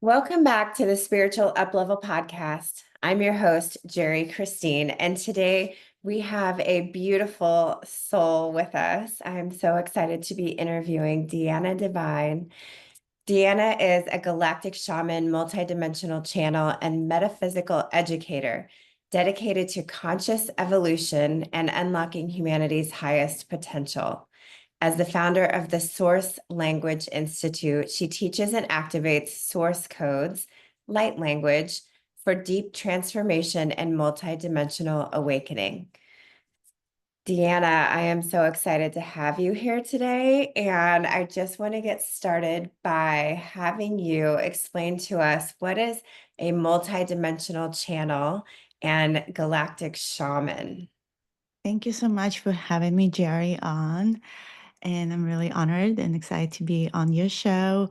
Welcome back to the Spiritual Uplevel Podcast. I'm your host, Jeri Cristine, and today we have a beautiful soul with us. I'm so excited to be interviewing Deanna Divine. Deanna is a galactic shaman, multidimensional channel, and metaphysical educator dedicated to conscious evolution and unlocking humanity's highest potential. As the founder of the Source Language Institute, she teaches and activates source codes, light language, for deep transformation and multidimensional awakening. Deanna, I am so excited to have you here today. And I just want to get started by having you explain to us what is a multidimensional channel and galactic shaman. Thank you so much for having me, Jeri, on. And I'm really honored and excited to be on your show.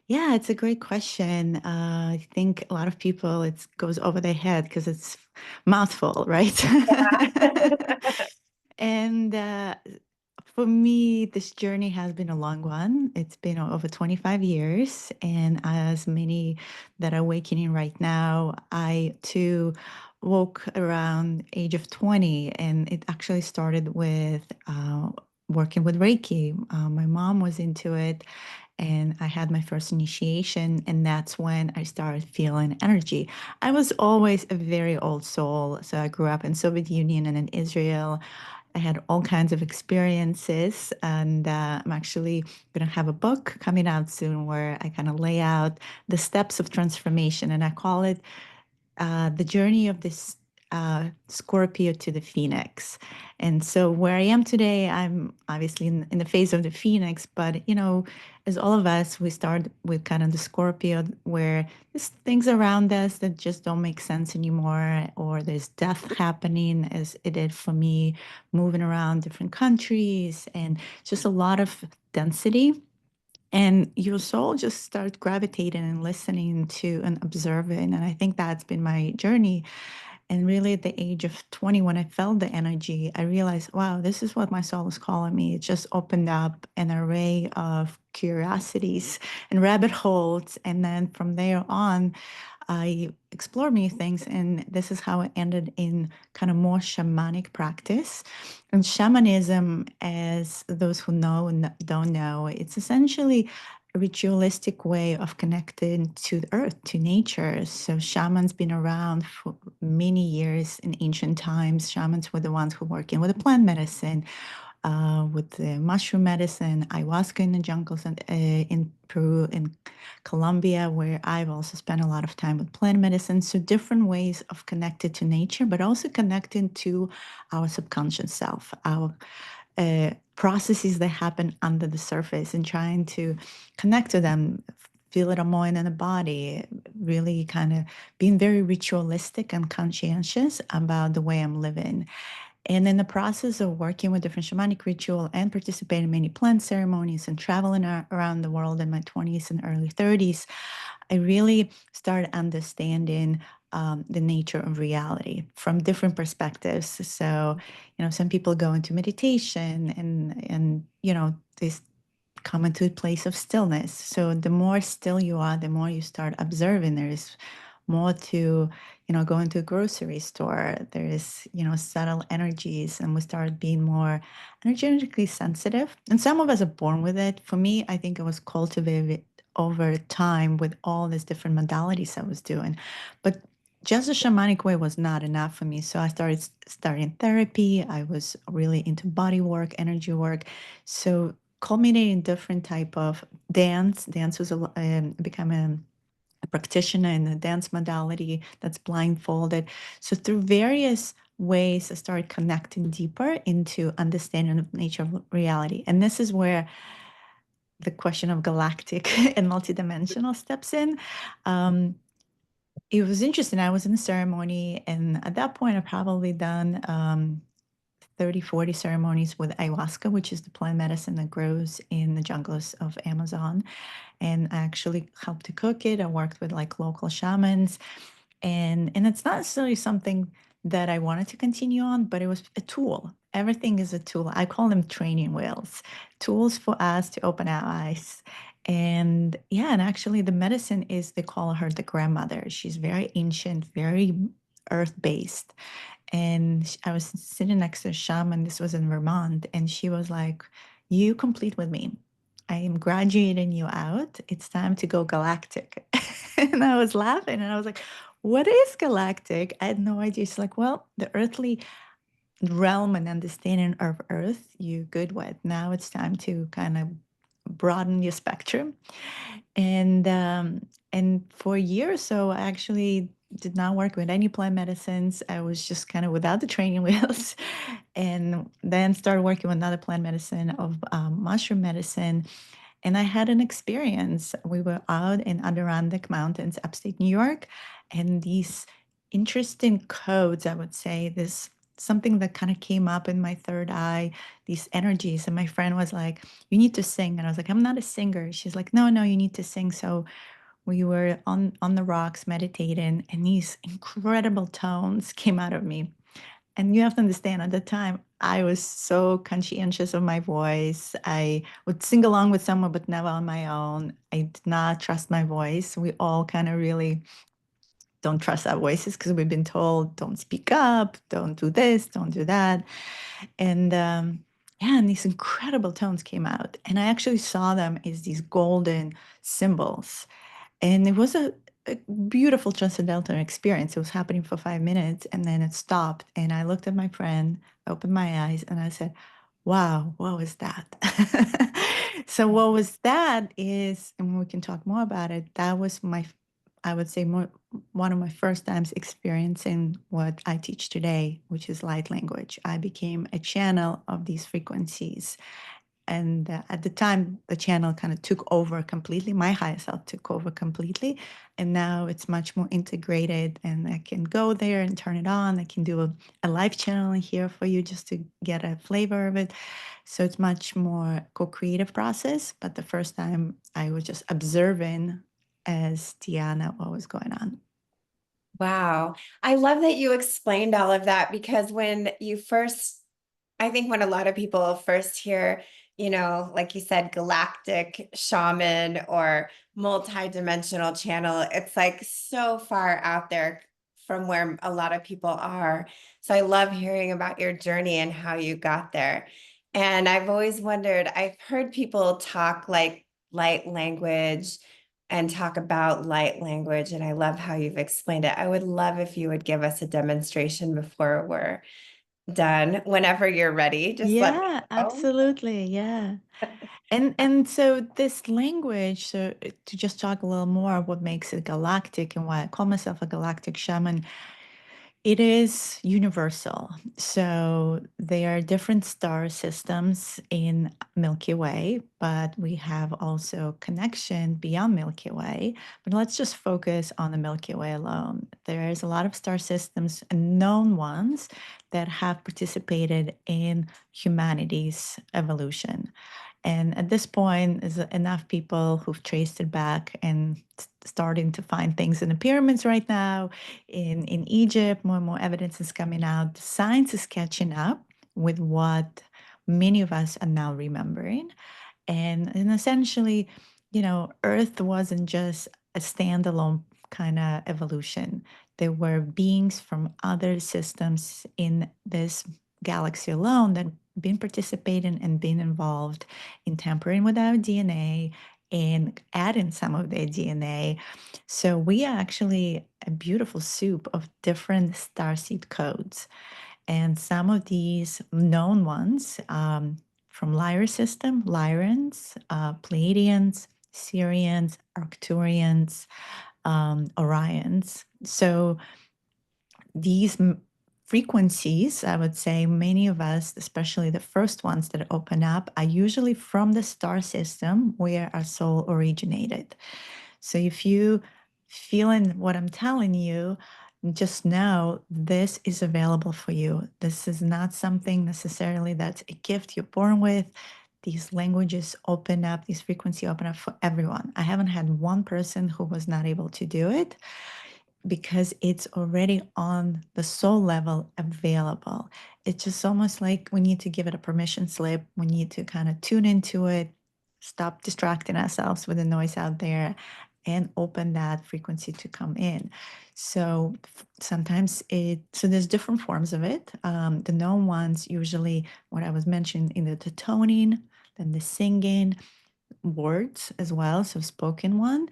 Yeah, it's a great question. I think a lot of people, it goes over their head because it's mouthful, right? And for me, this journey has been a long one. It's been over 25 years. And as many that are awakening right now, I too woke around age of 20. And it actually started with working with Reiki. My mom was into it. And I had my first initiation, and that's when I started feeling energy. I was always a very old soul. So I grew up in Soviet Union and in Israel. I had all kinds of experiences, and I'm actually going to have a book coming out soon where I kind of lay out the steps of transformation, and I call it the journey of this Scorpio to the Phoenix. And so where I am today, I'm obviously in the phase of the Phoenix, but as all of us, we start with kind of the Scorpio where there's things around us that just don't make sense anymore, or there's death happening as it did for me, moving around different countries and just a lot of density, and your soul just starts gravitating and listening to and observing. And I think that's been my journey. And really, at the age of 20, when I felt the energy, I realized, wow, this is what my soul is calling me. It just opened up an array of curiosities and rabbit holes. And then from there on, I explored many things, and this is how it ended in kind of more shamanic practice. And shamanism, as those who know and don't know, it's essentially a ritualistic way of connecting to the earth, to nature. So shamans been around for many years in ancient times. Shamans were the ones who working with the plant medicine, with the mushroom medicine, ayahuasca in the jungles, and in Peru, in Colombia, where I've also spent a lot of time with plant medicine. So different ways of connected to nature, but also connecting to our subconscious self, our processes that happen under the surface, and trying to connect to them, feel it more in the body, really kind of being very ritualistic and conscientious about the way I'm living. And in the process of working with different shamanic ritual and participating in many plant ceremonies and traveling around the world in my 20s and early 30s, I really started understanding the nature of reality from different perspectives. So, some people go into meditation and they come into a place of stillness. So the more still you are, the more you start observing. There is more to, going to a grocery store. There is, subtle energies, and we start being more energetically sensitive. And some of us are born with it. For me, I think it was cultivated over time with all these different modalities I was doing. But just the shamanic way was not enough for me. So I started studying therapy. I was really into body work, energy work. So culminating different type of dance. Dance was become a practitioner in the dance modality that's blindfolded. So through various ways, I started connecting deeper into understanding of nature of reality. And this is where the question of galactic and multidimensional steps in. It was interesting. I was in a ceremony, and at that point, I probably done 30, 40 ceremonies with ayahuasca, which is the plant medicine that grows in the jungles of Amazon. And I actually helped to cook it. I worked with like local shamans. And it's not necessarily something that I wanted to continue on, but it was a tool. Everything is a tool. I call them training wheels, tools for us to open our eyes And yeah, and actually the medicine is, they call her the grandmother. She's very ancient, very earth based. And I was sitting next to a shaman, this was in Vermont, and she was like, "You complete with me. I am graduating you out. It's time to go galactic." And I was laughing and I was like, "What is galactic?" I had no idea. She's like, "Well, the earthly realm and understanding of Earth you good with. Now it's time to kind of broaden your spectrum." And for a year or so, I actually did not work with any plant medicines. I was just kind of without the training wheels, and then started working with another plant medicine of mushroom medicine. And I had an experience. We were out in Adirondack Mountains, upstate New York, and these interesting codes, I would say, this something that kind of came up in my third eye, these energies. And my friend was like, "You need to sing." And I was like, "I'm not a singer." She's like, "No, no, you need to sing." So we were on the rocks meditating, and these incredible tones came out of me. And you have to understand, at the time, I was so conscientious of my voice. I would sing along with someone, but never on my own. I did not trust my voice. We all kind of really don't trust our voices because we've been told, don't speak up, don't do this, don't do that. And yeah, and these incredible tones came out. And I actually saw them as these golden symbols, and it was a beautiful transcendental experience. It was happening for 5 minutes and then it stopped. And I looked at my friend, opened my eyes, and I said, "Wow, what was that?" So, what was that is, and we can talk more about it, that was I would say, more one of my first times experiencing what I teach today, which is light language. I became a channel of these frequencies, and at the time the channel kind of took over completely, my higher self took over completely, and now it's much more integrated, and I can go there and turn it on. I can do a live channel here for you just to get a flavor of it. So it's much more co-creative process, but the first time I was just observing as Tiana what was going on. Wow. I love that you explained all of that because when you first, I think when a lot of people first hear, like you said, galactic shaman or multidimensional channel, it's like so far out there from where a lot of people are. So I love hearing about your journey and how you got there. And I've always wondered, I've heard people talk like light language and talk about light language. And I love how you've explained it. I would love if you would give us a demonstration before we're done. Whenever you're ready, just let me Yeah, know. absolutely. Yeah. And so this language, so to just talk a little more what makes it galactic and why I call myself a galactic shaman, it is universal. So there are different star systems in Milky Way, but we have also connection beyond Milky Way. But let's just focus on the Milky Way alone. There is a lot of star systems, known ones, that have participated in humanity's evolution. And at this point, there's enough people who've traced it back and starting to find things in the pyramids right now. In Egypt, more and more evidence is coming out. Science is catching up with what many of us are now remembering. And essentially, Earth wasn't just a standalone kind of evolution. There were beings from other systems in this galaxy alone that been participating and been involved in tampering with our DNA and adding some of their DNA. So we are actually a beautiful soup of different starseed codes. And some of these known ones, from Lyra system, Lyrans, Pleiadians, Syrians, Arcturians, Orions. So these frequencies, I would say, many of us, especially the first ones that open up, are usually from the star system where our soul originated. So if you feeling what I'm telling you, just know this is available for you. This is not something necessarily that's a gift you're born with. These languages open up, these frequency open up for everyone. I haven't had one person who was not able to do it because it's already on the soul level available. It's just almost like we need to give it a permission slip. We need to kind of tune into it, stop distracting ourselves with the noise out there and open that frequency to come in. So sometimes so there's different forms of it. The known ones, usually what I was mentioning, in the toning, then the singing, words as well, so spoken one.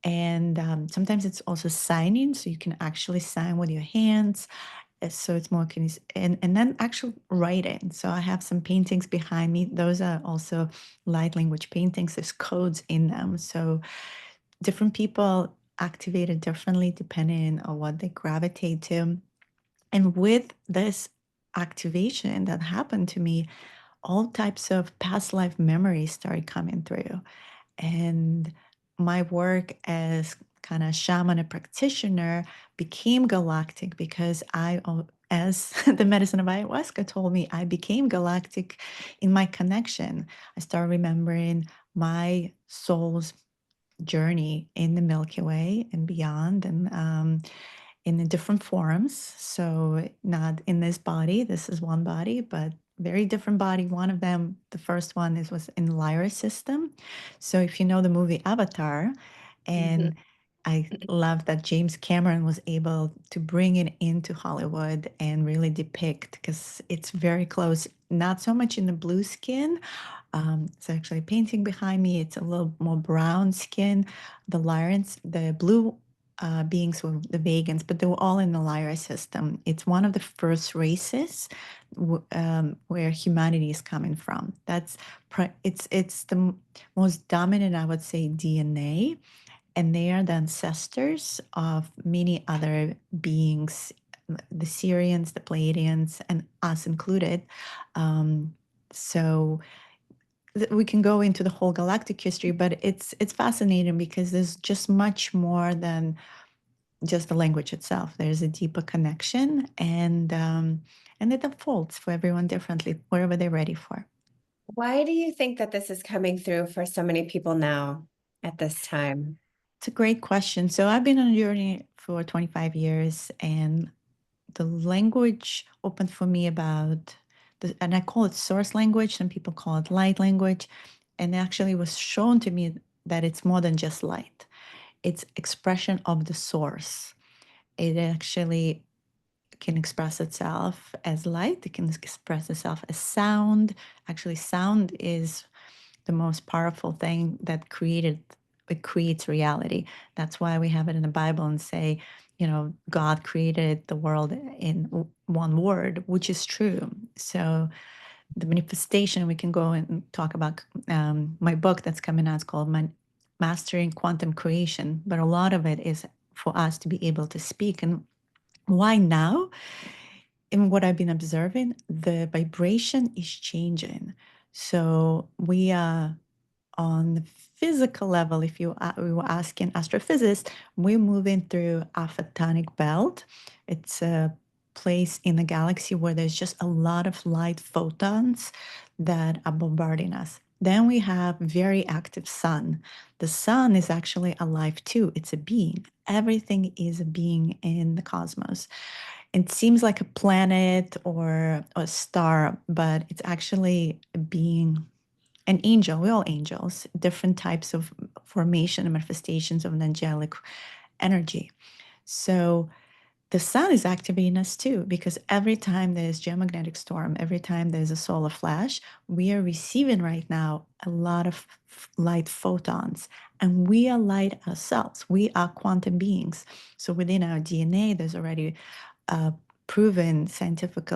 And sometimes it's also signing, so you can actually sign with your hands. So it's more and then actual writing. So I have some paintings behind me. Those are also light language paintings. There's codes in them. So different people activate it differently depending on what they gravitate to. And with this activation that happened to me, all types of past life memories started coming through. And my work as kind of shaman and practitioner became galactic because as the medicine of ayahuasca told me, I became galactic in my connection. I started remembering my soul's journey in the Milky Way and beyond, and in the different forms. So not in this body, this is one body, but very different body. One of them, the first one was in Lyra system. So if you know the movie Avatar, Mhm. and I love that James Cameron was able to bring it into Hollywood and really depict, because it's very close, not so much in the blue skin. It's actually a painting behind me. It's a little more brown skin. The Lyrans, the blue beings were the vegans, but they were all in the Lyra system. It's one of the first races where humanity is coming from. It's the most dominant, I would say, DNA, and they are the ancestors of many other beings, the Syrians, the Pleiadians, and us included. Um, so we can go into the whole galactic history, but it's fascinating because there's just much more than just the language itself. There's a deeper connection, and it unfolds for everyone differently, wherever they're ready for. Why do you think that this is coming through for so many people now at this time? It's a great question. So I've been on a journey for 25 years, and the language opened for me about and I call it source language. Some people call it light language. And actually was shown to me that it's more than just light. It's expression of the source. It actually can express itself as light. It can express itself as sound. Actually, sound is the most powerful thing that it creates reality. That's why we have it in the Bible and say, God created the world in one word, which is true. So the manifestation, we can go and talk about my book that's coming out. It's called Mastering Quantum Creation, but a lot of it is for us to be able to speak. And why now? In what I've been observing, the vibration is changing. So we are on the physical level. If we were asking astrophysicists, we're moving through a photonic belt. It's a place in the galaxy where there's just a lot of light photons that are bombarding us. Then we have very active sun. The sun is actually alive too. It's a being. Everything is a being in the cosmos. It seems like a planet or a star, but it's actually a being, an angel. We're all angels, different types of formation and manifestations of an angelic energy. So the sun is activating us too, because every time there's geomagnetic storm, every time there's a solar flash, we are receiving right now a lot of light photons, and we are light ourselves. We are quantum beings. So within our DNA, there's already a proven scientific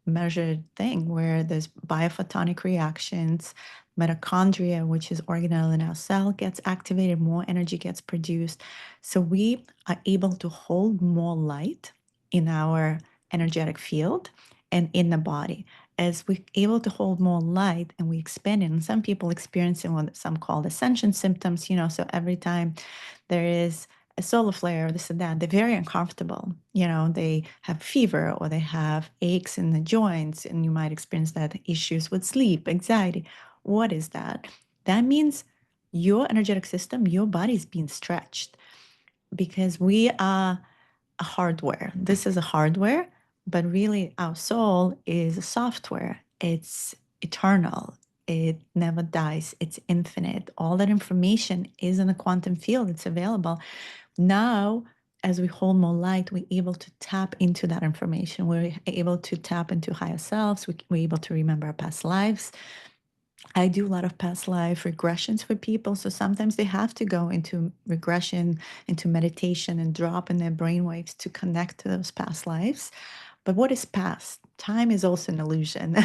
measured thing where there's biophotonic reactions, mitochondria, which is organelle in our cell, gets activated, more energy gets produced. So we are able to hold more light in our energetic field and in the body. As we're able to hold more light and we expand it, and some people experiencing what some call ascension symptoms, so every time there is a solar flare, this and that, they're very uncomfortable. They have fever or they have aches in the joints, and you might experience that issues with sleep, anxiety. What is that? That means your energetic system, your body is being stretched, because we are a hardware. This is a hardware, but really our soul is a software. It's eternal. It never dies. It's infinite. All that information is in the quantum field. It's available. Now, as we hold more light, we're able to tap into that information. We're able to tap into higher selves. We're able to remember our past lives. I do a lot of past life regressions for people. So sometimes they have to go into regression, into meditation, and drop in their brainwaves to connect to those past lives. But what is past? Time is also an illusion.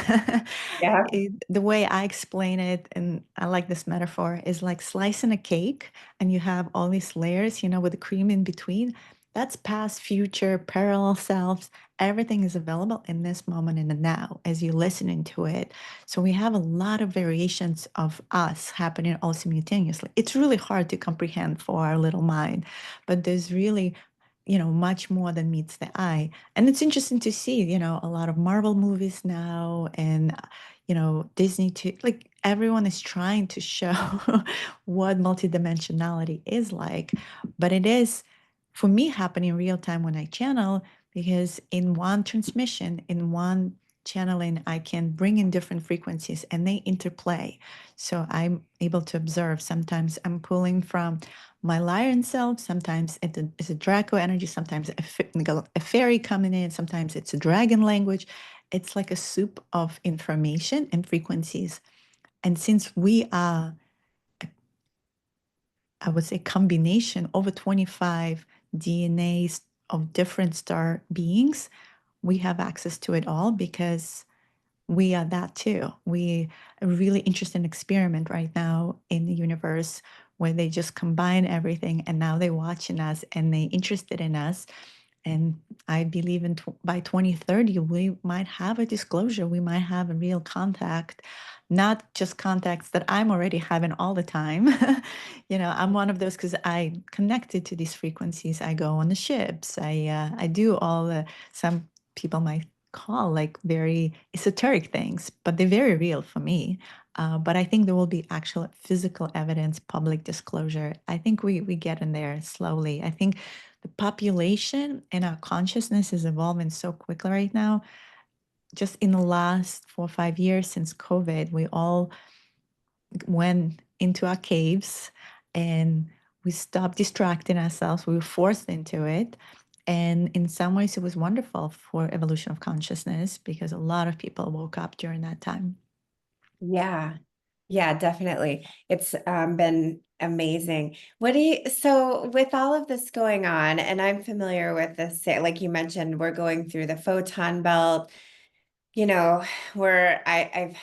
Yeah. The way I explain it, and I like this metaphor, is like slicing a cake and you have all these layers, with the cream in between. That's past, future, parallel selves. Everything is available in this moment, in the now, as you're listening to it. So we have a lot of variations of us happening all simultaneously. It's really hard to comprehend for our little mind, but there's really much more than meets the eye. And it's interesting to see, a lot of Marvel movies now, and Disney too. Like, everyone is trying to show what multidimensionality is like, but it is, for me, happening in real time when I channel, because in one transmission, in one channeling, I can bring in different frequencies and they interplay. So I'm able to observe. Sometimes I'm pulling from my lion self, sometimes it's a Draco energy, sometimes a fairy coming in, sometimes it's a dragon language. It's like a soup of information and frequencies. And since we are, I would say, combination over 25 DNAs of different star beings, we have access to it all because we are that too. We a really interesting experiment right now in the universe where they just combine everything and now they're watching us and they're interested in us. And I believe by 2030, we might have a disclosure. We might have a real contact, not just contacts that I'm already having all the time. I'm one of those because I connected to these frequencies. I go on the ships. I do all the, some people might call like very esoteric things, but they're very real for me. But I think there will be actual physical evidence, public disclosure. I think we get in there slowly. I think the population and our consciousness is evolving so quickly right now. Just in the last 4 or 5 years since COVID, we all went into our caves and we stopped distracting ourselves. We were forced into it. And in some ways, it was wonderful for evolution of consciousness because a lot of people woke up during that time. Yeah. Yeah, definitely. It's been amazing. So with all of this going on, and I'm familiar with this, like you mentioned, we're going through the photon belt, you know, where I've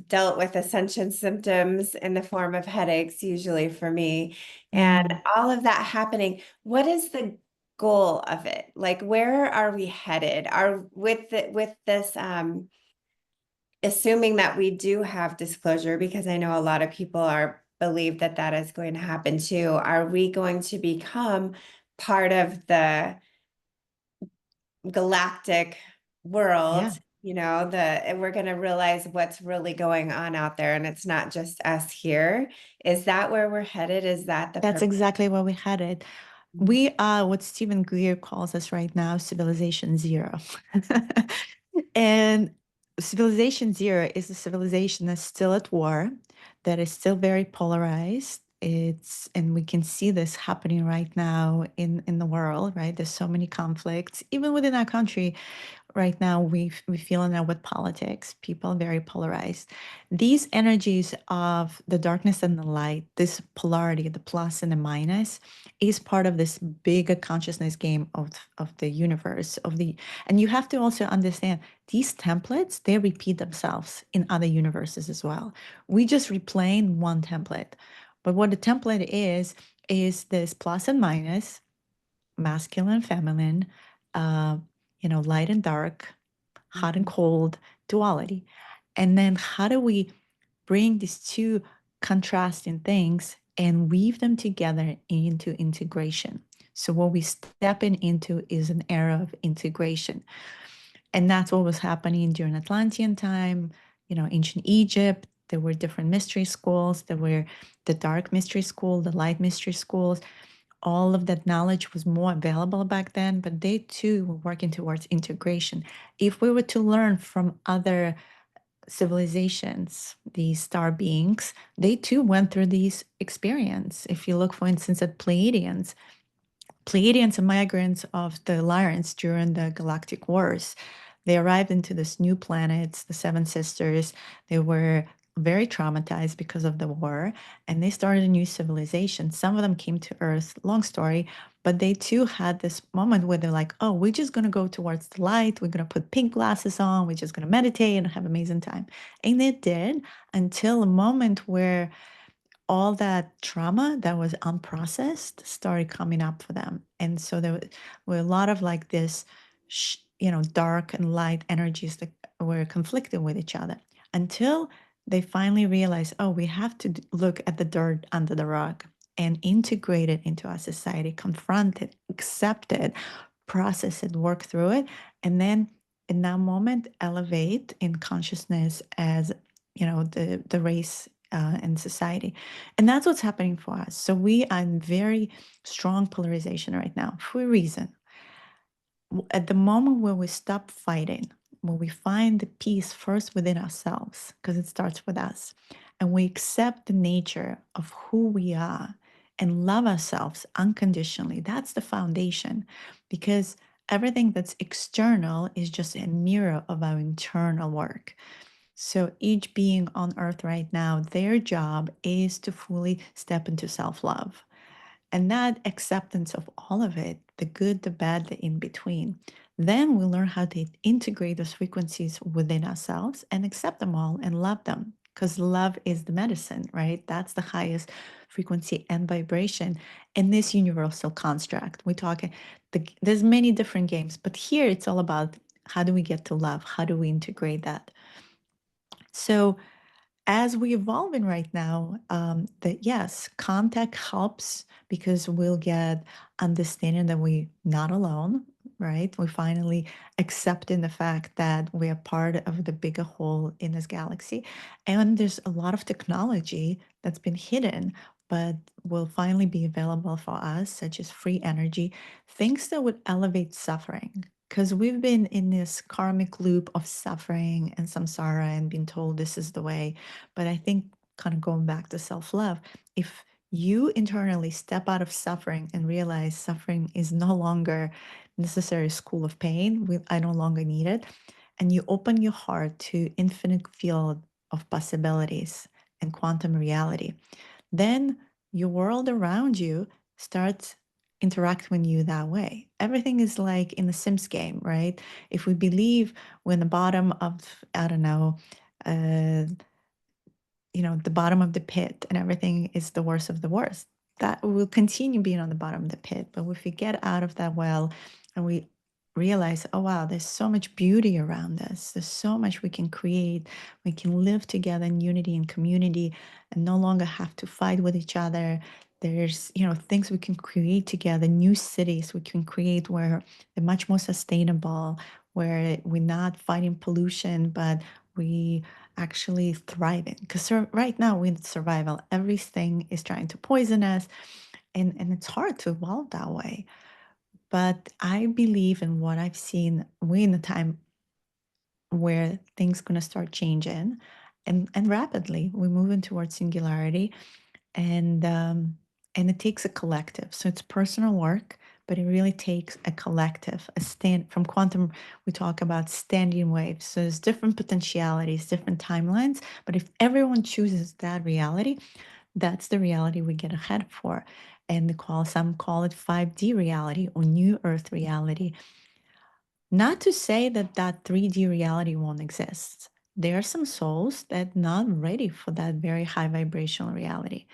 dealt with ascension symptoms in the form of headaches, usually for me, and Mm, all of that happening. What is the goal of it? Like, where are we headed? Are with this assuming that we do have disclosure, because I know a lot of people are believe that that is going to happen too. Are we going to become part of the galactic world? yeah. We're going to realize what's really going on out there, and it's not just us here. Is that where we're headed? Is that the That's purpose? exactly where we headed. We are what Stephen Greer calls us right now, civilization zero. And civilization zero is a civilization that's still at war, that is still very polarized. And we can see this happening right now in the world, right? There's so many conflicts, even within our country. Right now we feel now with politics, people are very polarized. These energies of the darkness and the light, this polarity, the plus and the minus, is part of this bigger consciousness game of the universe of the. And you have to also understand these templates, they repeat themselves in other universes as well. We just replaying one template, but what the template is this plus and minus, masculine, feminine, uh, light and dark, hot and Mhm. cold, duality. And then how do we bring these two contrasting things and weave them together into integration? So what we stepping into is an era of integration. And that's what was happening during Atlantean time, ancient Egypt. There were different mystery schools. There were the dark mystery school, the light mystery schools. All of that knowledge was more available back then, but they too were working towards integration. If we were to learn from other civilizations, these star beings, they too went through these experience. If you look, for instance, at Pleiadians are migrants of the Lyrians during the Galactic Wars. They arrived into this new planets, the Seven Sisters. They were very traumatized because of the war, and they started a new civilization. Some of them came to Earth, long story, but they too had this moment where they're like, oh, we're just going to go towards the light. We're going to put pink glasses on. We're just going to meditate and have amazing time. And they did, until a moment where all that trauma that was unprocessed started coming up for them. And so there were a lot of like this, dark and light energies that were conflicting with each other, until they finally realized, oh, we have to look at the dirt under the rug and integrate it into our society, confront it, accept it, process it, work through it, and then in that moment elevate in consciousness as the race in society. And that's what's happening for us. So we are in very strong polarization right now for a reason. At the moment where we stop fighting, when we find the peace first within ourselves, because it starts with us, and we accept the nature of who we are and love ourselves unconditionally, that's the foundation. Because everything that's external is just a mirror of our internal work. So each being on earth right now, their job is to fully step into self love. And that acceptance of all of it, the good, the bad, the in between, then we learn how to integrate those frequencies within ourselves and accept them all and love them. Because love is the medicine, right? That's the highest frequency and vibration in this universal construct. We talk, there's many different games, but here it's all about how do we get to love? How do we integrate that? So as we evolving right now, that yes, contact helps because we'll get understanding that we're not alone, right? We finally accepting the fact that we are part of the bigger whole in this galaxy. And there's a lot of technology that's been hidden, but will finally be available for us, such as free energy, things that would elevate suffering. Because we've been in this karmic loop of suffering and samsara and been told this is the way. But I think, kind of going back to self love, if you internally step out of suffering and realize suffering is no longer necessary school of pain, I no longer need it, and you open your heart to infinite field of possibilities and quantum reality, then your world around you starts interacting with you that way. Everything is like in the Sims game, right? If we believe we're in the bottom of, I don't know, uh, the bottom of the pit and everything is the worst of the worst, that will continue being on the bottom of the pit. But if we get out of that well and we realize, oh wow, there's so much beauty around us, there's so much we can create, we can live together in unity and community and no longer have to fight with each other. There's things we can create together, new cities we can create where they're much more sustainable, where we're not fighting pollution, but we actually thriving. Because right now we're in survival, everything is trying to poison us, and it's hard to evolve that way. But I believe in what I've seen, we're in a time where things going to start changing, and rapidly we're moving towards singularity, and it takes a collective. So it's personal work, but it really takes a collective, a stand from quantum. We talk about standing waves. So there's different potentialities, different timelines. But if everyone chooses that reality, that's the reality we get ahead for. And some call it 5D reality or new earth reality. Not to say that that 3D reality won't exist. There are some souls that not ready for that very high vibrational reality.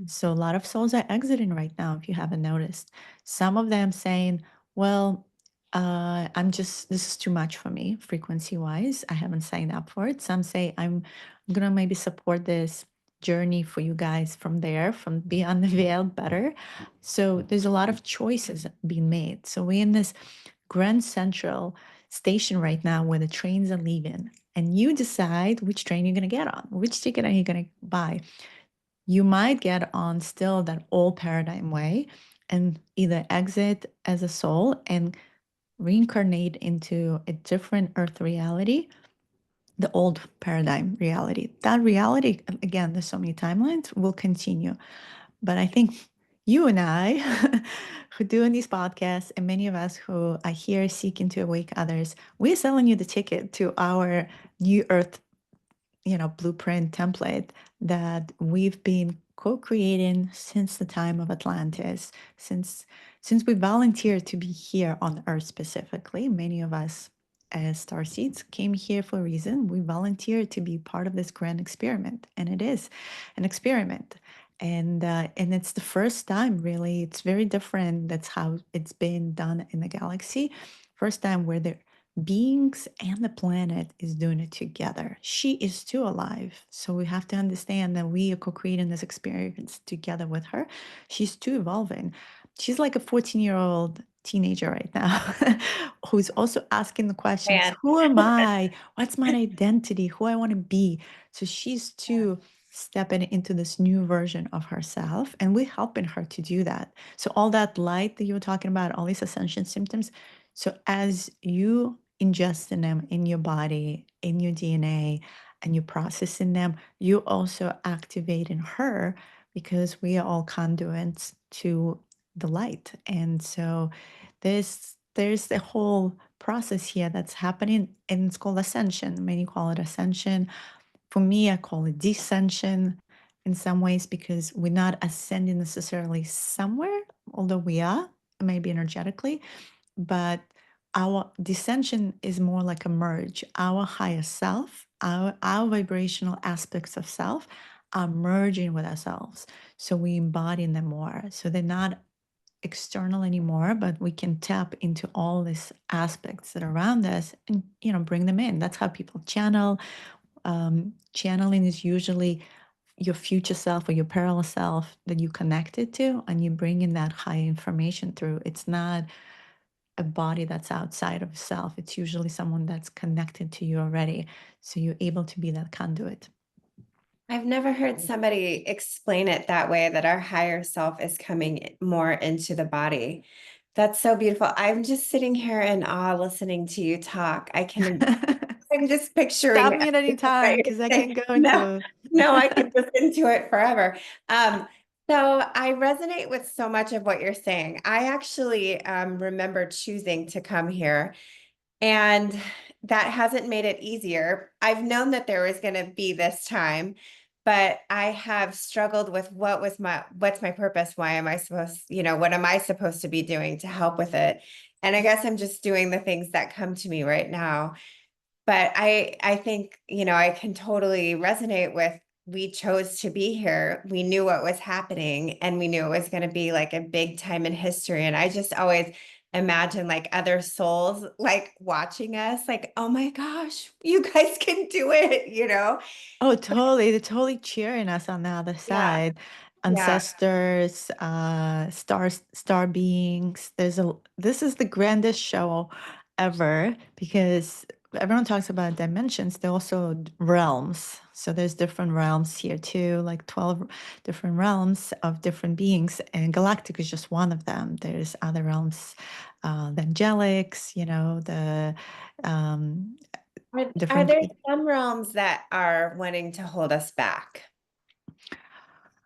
So a lot of souls are exiting right now, if you haven't noticed. Some of them saying, well, this is too much for me, frequency wise. I haven't signed up for it. Some say, I'm going to maybe support this journey for you guys from there, from beyond the veil better. So there's a lot of choices being made. So we're in this Grand Central station right now where the trains are leaving, and you decide which train you're going to get on, which ticket are you going to buy. You might get on still that old paradigm way and either exit as a soul and reincarnate into a different earth reality, the old paradigm reality. That reality, again, there's so many timelines, will continue. But I think you and I, who doing these podcasts, and many of us who are here seeking to awake others, we're selling you the ticket to our new earth, blueprint template that we've been co-creating since the time of Atlantis, since we volunteered to be here on earth specifically. Many of us as star seeds came here for a reason. We volunteered to be part of this grand experiment, and it is an experiment. And it's the first time, really. It's very different. That's how it's been done in the galaxy. First time where there beings and the planet is doing it together. She is too alive. So we have to understand that we are co-creating this experience together with her. She's too evolving. She's like a 14-year-old teenager right now who's also asking the questions, Man, who am I? What's my identity? Who I want to be? So she's too stepping into this new version of herself, and we're helping her to do that. So all that light that you were talking about, all these ascension symptoms, so as you ingesting them in your body, in your DNA, and you're processing them, you also activating her, because we are all conduits to the light. And so there's the whole process here that's happening, and it's called ascension. Many call it ascension. For me, I call it descension in some ways, because we're not ascending necessarily somewhere, although we are, maybe energetically, but our dissension is more like a merge. Our higher self, our vibrational aspects of self are merging with ourselves. So we embody them more. So they're not external anymore, but we can tap into all these aspects that are around us and bring them in. That's how people channel. Channeling is usually your future self or your parallel self that you connected to, and you bring in that high information through. It's not a body that's outside of self. It's usually someone that's connected to you already. So you're able to be that conduit. I've never heard somebody explain it that way, that our higher self is coming more into the body. That's so beautiful. I'm just sitting here in awe listening to you talk. I'm just Stop picturing me at any everything that time, you're because I can saying. go No, into. no, I could listen to it forever. Um, so I resonate with so much of what you're saying. I actually remember choosing to come here, and that hasn't made it easier. I've known that there was going to be this time, but I have struggled with what's my purpose? Why am I supposed, what am I supposed to be doing to help with it? And I guess I'm just doing the things that come to me right now. But I think, I can totally resonate with, we chose to be here. We knew what was happening, and we knew it was going to be like a big time in history. And I just always imagine like other souls like watching us, like, oh my gosh, you guys can do it. Oh, totally. They're totally cheering us on the other Yeah. side. Yeah. Ancestors, star beings. This is the grandest show ever, because everyone talks about dimensions. There are also realms. So there's different realms here too, like 12 different realms of different beings. And Galactic is just one of them. There's other realms, the angelics, the um, Are different. there some realms that are wanting to hold us back?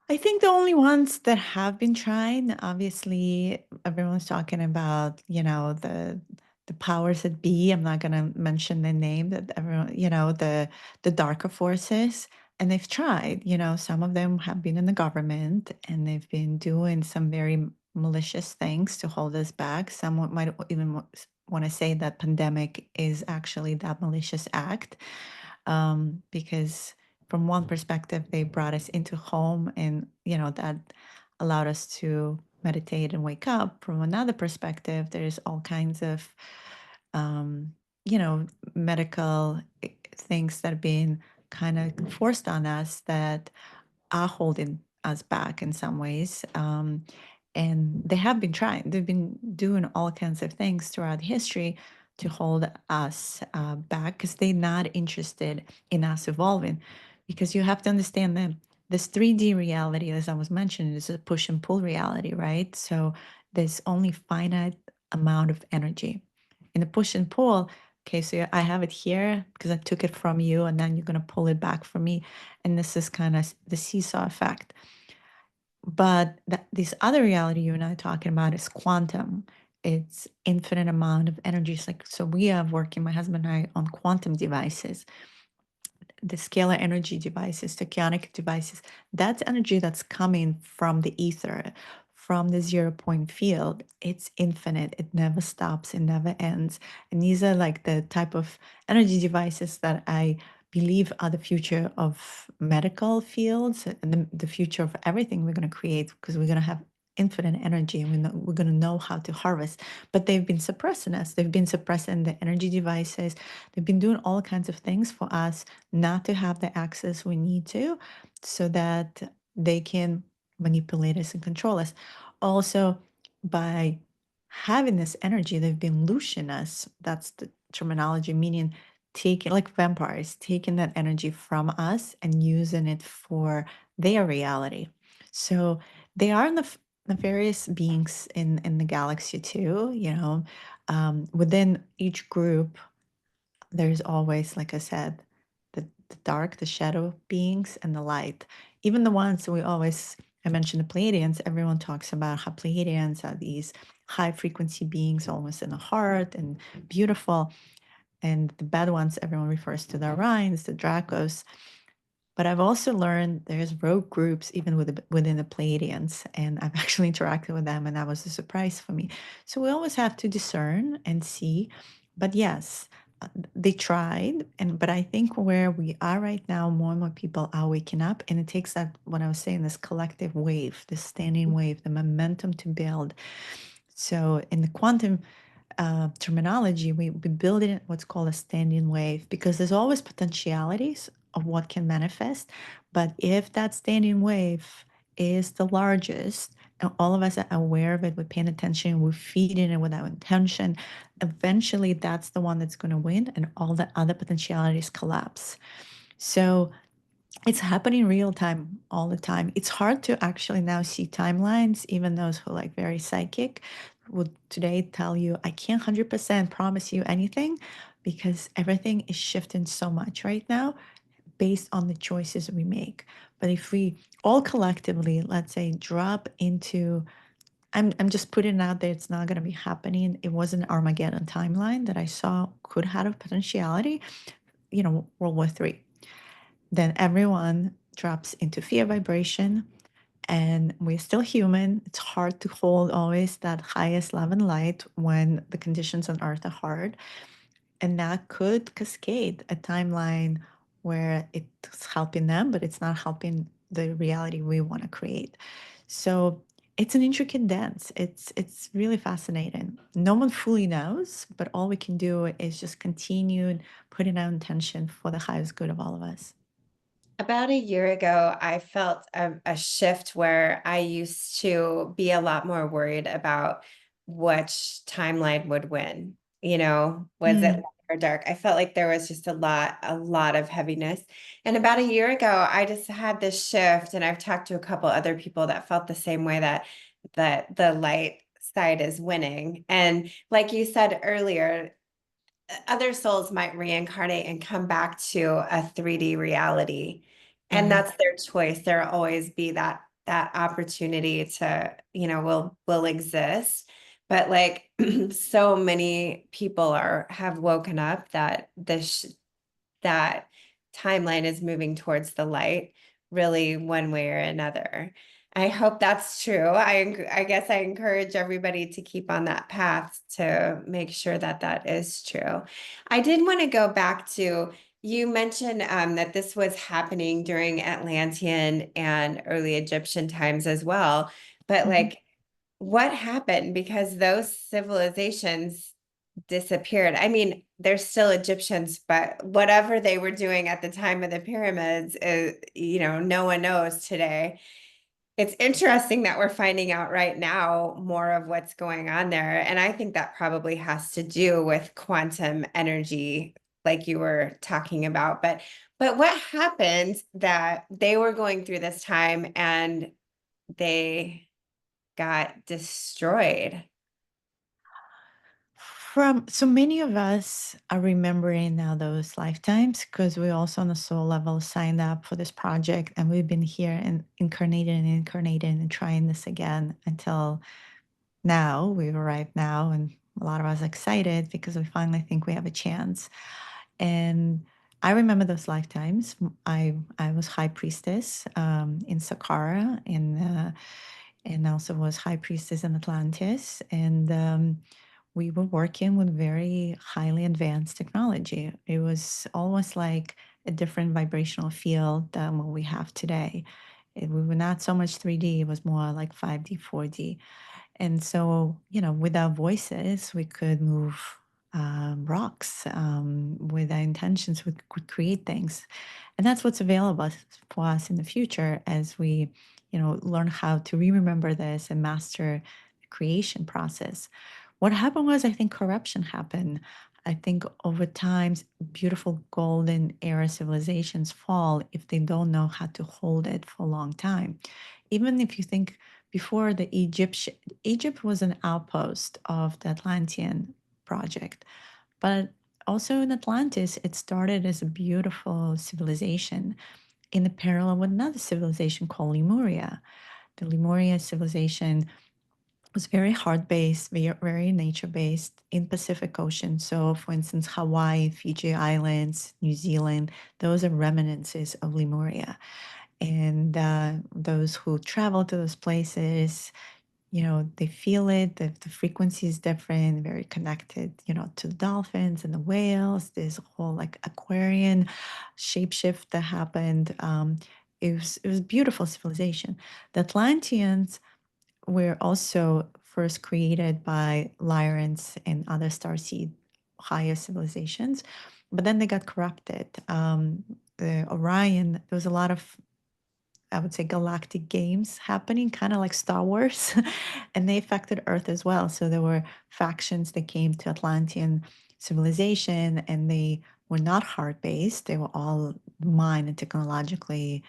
I think the only ones that have been trying, obviously, everyone's talking about, the powers that be. I'm not going to mention the name, that everyone, the darker forces, and they've tried. Some of them have been in the government, and they've been doing some very malicious things to hold us back. Some might even want to say that pandemic is actually that malicious act, because from one perspective they brought us into home, and that allowed us to meditate and wake up. From another perspective, there's all kinds of um, medical things that have been kind of forced on us, that are holding us back in some ways. And they have been trying, they've been doing all kinds of things throughout history to hold us back, because they're not interested in us evolving. Because you have to understand that this 3D reality, as I was mentioning, is a push and pull reality, right? So there's only finite amount of energy. In the push and pull, Okay, so I have it here because I took it from you, and then you're going to pull it back from me. And this is kind of the seesaw effect. But this other reality you and I are talking about is quantum. It's infinite amount of energy. It's like, so we are working, my husband and I, on quantum devices, the scalar energy devices, tachyonic devices. That's energy that's coming from the ether, from the 0 point field. It's infinite. It never stops. It never ends. And these are like the type of energy devices that I believe are the future of medical fields and the future of everything we're going to create, because we're going to have infinite energy, and we're going to know how to harvest. But they've been suppressing us. They've been suppressing the energy devices. They've been doing all kinds of things for us not to have the access we need to, so that they can manipulate us and control us. Also, by having this energy, they've been looshing us. That's the terminology, meaning taking, like vampires, taking that energy from us and using it for their reality. So they are nefarious beings in the galaxy too. Within each group, there's always, like I said, the dark, the shadow beings, and the light. Even the ones we always, I mentioned the Pleiadians, everyone talks about how Pleiadians are these high frequency beings, almost in the heart and beautiful. And the bad ones, everyone refers to the Orions, the Dracos. But I've also learned there's rogue groups even within the Pleiadians, and I've actually interacted with them, and that was a surprise for me. So we always have to discern and see. But yes, they tried, but I think where we are right now, more and more people are waking up, and it takes that, what I was saying, this collective wave, this standing wave, the momentum to build. So in the quantum terminology, we build in what's called a standing wave, because there's always potentialities of what can manifest. But if that standing wave is the largest, and all of us are aware of it, we're paying attention, we're feeding it with our intention, eventually that's the one that's going to win, and all the other potentialities collapse. So it's happening real time all the time. It's hard to actually now see timelines. Even those who are like very psychic would today tell you, I can't 100% promise you anything, because everything is shifting so much right now based on the choices we make. But if we all collectively, let's say, drop into, I'm just putting it out there, it's not going to be happening. It was an Armageddon timeline that I saw could have a potentiality, World War III. Then everyone drops into fear vibration, and we're still human. It's hard to hold always that highest love and light when the conditions on earth are hard. And that could cascade a timeline where it's helping them, but it's not helping the reality we want to create. So it's an intricate dance. It's really fascinating. No one fully knows, but all we can do is just continue putting our intention for the highest good of all of us. About a year ago, I felt a shift where I used to be a lot more worried about which timeline would win. Was it light or dark? I felt like there was just a lot of heaviness. And about a year ago, I just had this shift, and I've talked to a couple other people that felt the same way, that the light side is winning. And like you said earlier, other souls might reincarnate and come back to a 3D reality. And Yeah. that's their choice. There'll always be that opportunity to, will exist. But like so many people have woken up that that timeline is moving towards the light, really, one way or another. I hope that's true. I guess I encourage everybody to keep on that path to make sure that that is true. I did want to go back to, you mentioned that this was happening during Atlantean and early Egyptian times as well. But Mhm. like, what happened? Because those civilizations disappeared. I mean, they're still Egyptians, but whatever they were doing at the time of the pyramids is, no one knows today. It's interesting that we're finding out right now more of what's going on there. And I think that probably has to do with quantum energy, like you were talking about. But what happened that they were going through this time and they got destroyed? From so many of us are remembering now those lifetimes because we also on the soul level signed up for this project and we've been here and incarnated and trying this again until now. We've arrived now, and a lot of us excited because we finally think we have a chance. And I remember those lifetimes. I was high priestess in Saqqara, and also was high priestess in Atlantis, and we were working with very highly advanced technology. It was almost like a different vibrational field than what we have today. We were not so much 3D; it was more like 5D, 4D. And so, with our voices, we could move rocks. With our intentions, we could create things. And that's what's available for us in the future as we, learn how to remember this and master the creation process. What happened was, I think corruption happened. I think over time, beautiful golden era civilizations fall if they don't know how to hold it for a long time. Even if you think before the Egypt was an outpost of the Atlantean project, but also in Atlantis, it started as a beautiful civilization in the parallel with another civilization called Lemuria. The Lemuria civilization was very heart based, very nature based in Pacific Ocean. So, for instance, Hawaii, Fiji Islands, New Zealand, those are reminiscences of Lemuria. And those who travel to those places, they feel it, the frequency is different, very connected, to the dolphins and the whales. There's a whole like Aquarian shapeshift that happened. It was beautiful civilization. The Atlanteans were also first created by Lyrans and other starseed higher civilizations, but then they got corrupted. The Orion, there was a lot of, I would say, galactic games happening, kind of like Star Wars, and they affected Earth as well. So there were factions that came to Atlantean civilization, and they were not heart based. They were all mind and technologically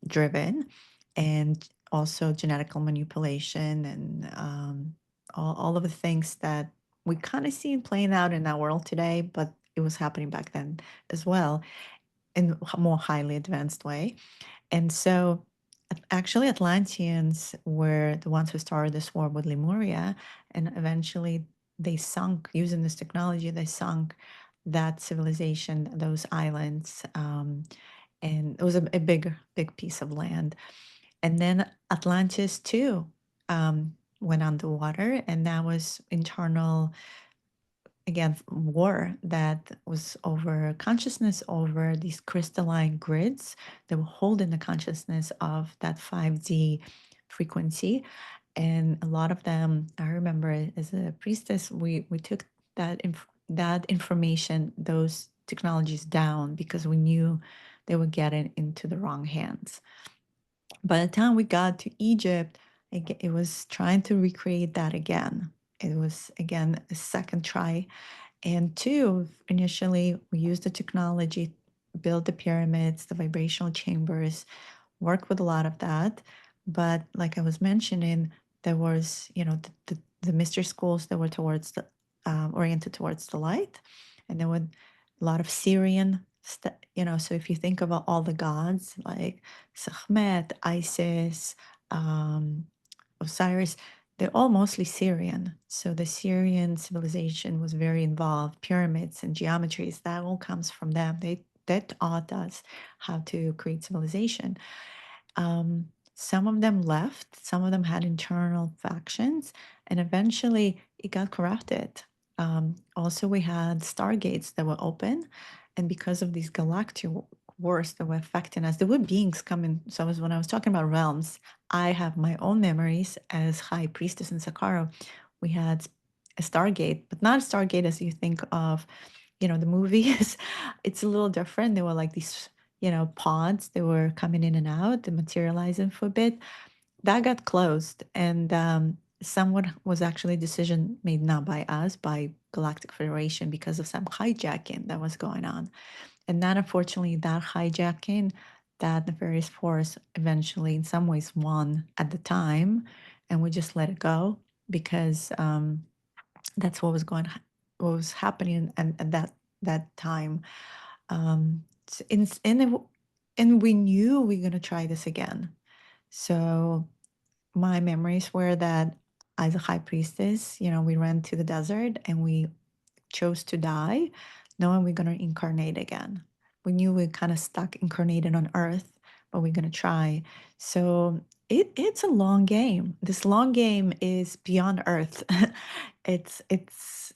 driven, and also genetical manipulation and all of the things that we kind of see playing out in our world today, but it was happening back then as well in a more highly advanced way. And so, actually, Atlanteans were the ones who started this war with Lemuria, and eventually they sunk using this technology. They sunk that civilization, those islands, and it was a big piece of land. And then Atlantis too went underwater, and that was internal again war that was over consciousness over these crystalline grids that were holding the consciousness of that 5D frequency. And a lot of them, I remember as a priestess, we took that information, those technologies down because we knew they were getting into the wrong hands. By the time we got to Egypt, it was trying to recreate that again. It was again a second try. And two, initially, we used the technology, build the pyramids, the vibrational chambers, work with a lot of that. But like I was mentioning, there was, the mystery schools that were towards the oriented towards the light, and there were a lot of Syrian, so if you think about all the gods like Sekhmet, Isis, um, Osiris, they're all mostly Syrian. So the Syrian civilization was very involved. Pyramids and geometries, that all comes from them. They taught us how to create civilization. Some of them left, some of them had internal factions, and eventually it got corrupted. Also, we had stargates that were open, and because of these galactic wars that were affecting us, there were beings coming. So, when I was talking about realms, I have my own memories as High Priestess in Saqqara. We had a stargate, but not a stargate as you think of, the movies. It's a little different. They were like these pods that were coming in and out, and materializing for a bit. That got closed, and somewhat was actually a decision made not by us, by Galactic Federation because of some hijacking that was going on. And then, unfortunately, that hijacking, that nefarious force eventually, in some ways, won at the time, and we just let it go because that's what was going what was happening at that time. S- and it, and we knew we are going to try this again. So my memories were that as a high priestess, we ran to the desert and we chose to die, knowing we're going to incarnate again. We knew we are kind of stuck incarnated on earth, but we're going to try. So it's a long game. This long game is beyond earth. It's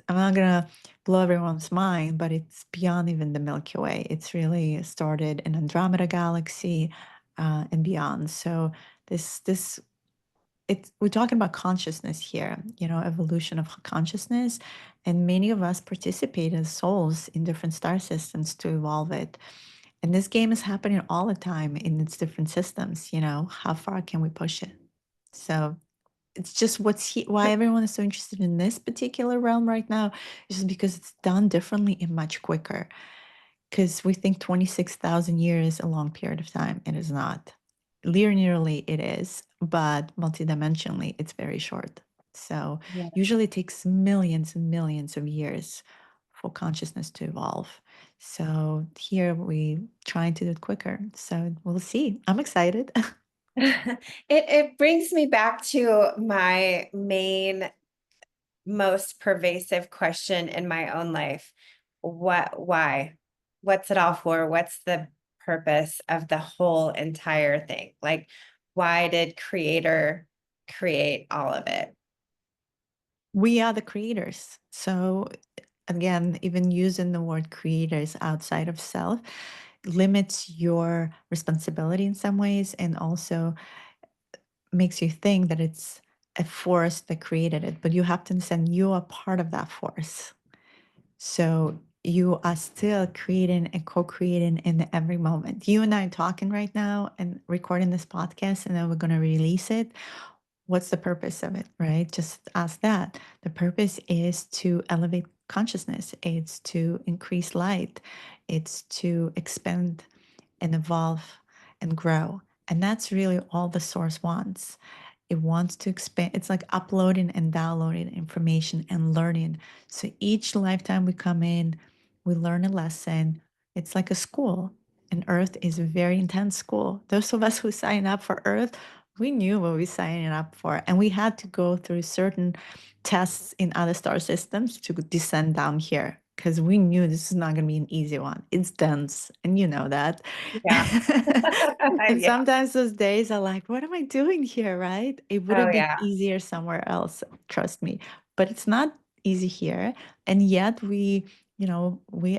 I'm not going to blow everyone's mind, but it's beyond even the Milky Way. It's really started in Andromeda galaxy and beyond. So this it's we're talking about consciousness here, evolution of consciousness, and many of us participate as souls in different star systems to evolve it. And this game is happening all the time in its different systems. How far can we push it? So it's just why everyone is so interested in this particular realm right now is just because it's done differently and much quicker. Because we think 26,000 years is a long period of time. It is not. Linearly, it is, but multidimensionally, it's very short. So Yeah. usually it takes millions and millions of years for consciousness to evolve. So here we trying to do it quicker. So we'll see. I'm excited. It brings me back to my main, most pervasive question in my own life. Why? What's it all for? What's the purpose of the whole entire thing? Like, why did Creator create all of it? We are the creators. So again, even using the word creators outside of self limits your responsibility in some ways and also makes you think that it's a force that created it. But you have to understand you are part of that force. So you are still creating and co-creating in every moment. You and I are talking right now and recording this podcast, and then we're going to release it. What's the purpose of it, right? Just ask that. The purpose is to elevate consciousness, it's to increase light, it's to expand and evolve and grow. And that's really all the source wants. It wants to expand. It's like uploading and downloading information and learning. So each lifetime we come in, we learn a lesson. It's like a school. And Earth is a very intense school. Those of us who sign up for Earth, we knew what we were signing up for. And we had to go through certain tests in other star systems to descend down here because we knew this is not going to be an easy one. It's dense, and you know that. Yeah. And Yeah. sometimes those days are like, what am I doing here, right? It would Oh, have been yeah. easier somewhere else, trust me. But it's not easy here. And yet we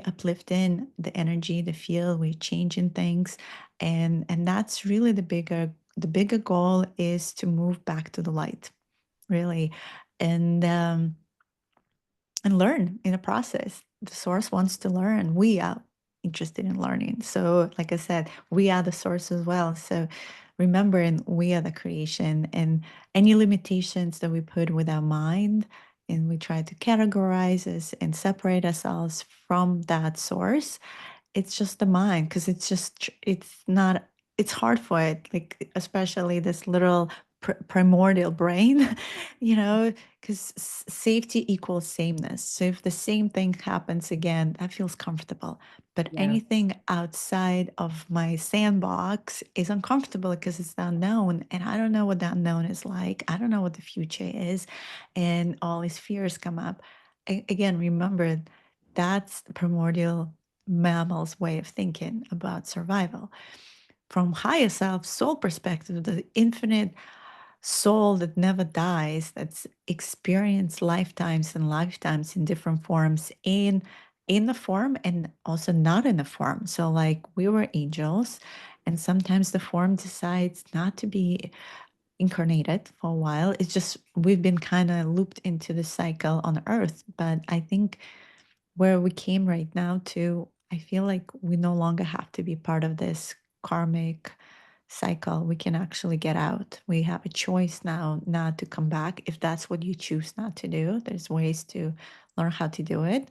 uplift in the energy, the field, we're changing things. And that's really the bigger goal is to move back to the light, really. And learn in the process. The source wants to learn. We are interested in learning. So, like I said, we are the source as well. So, remembering we are the creation, and any limitations that we put with our mind and we try to categorize us and separate ourselves from that source, it's just the mind, because it's not, it's hard for it, like especially this little primordial brain, because safety equals sameness. So if the same thing happens again, that feels comfortable. But Yeah. anything outside of my sandbox is uncomfortable because it's the unknown, and I don't know what the unknown is like. I don't know what the future is, and all these fears come up. Again, remember, that's the primordial mammal's way of thinking about survival. From higher self soul perspective, the infinite soul that never dies, that's experienced lifetimes and lifetimes in different forms, in the form and also not in the form. So like we were angels, and sometimes the form decides not to be incarnated for a while. It's just we've been kind of looped into the cycle on earth. But I think where we came right now to, I feel like we no longer have to be part of this karmic cycle. We can actually get out. We have a choice now not to come back if that's what you choose not to do. There's ways to learn how to do it.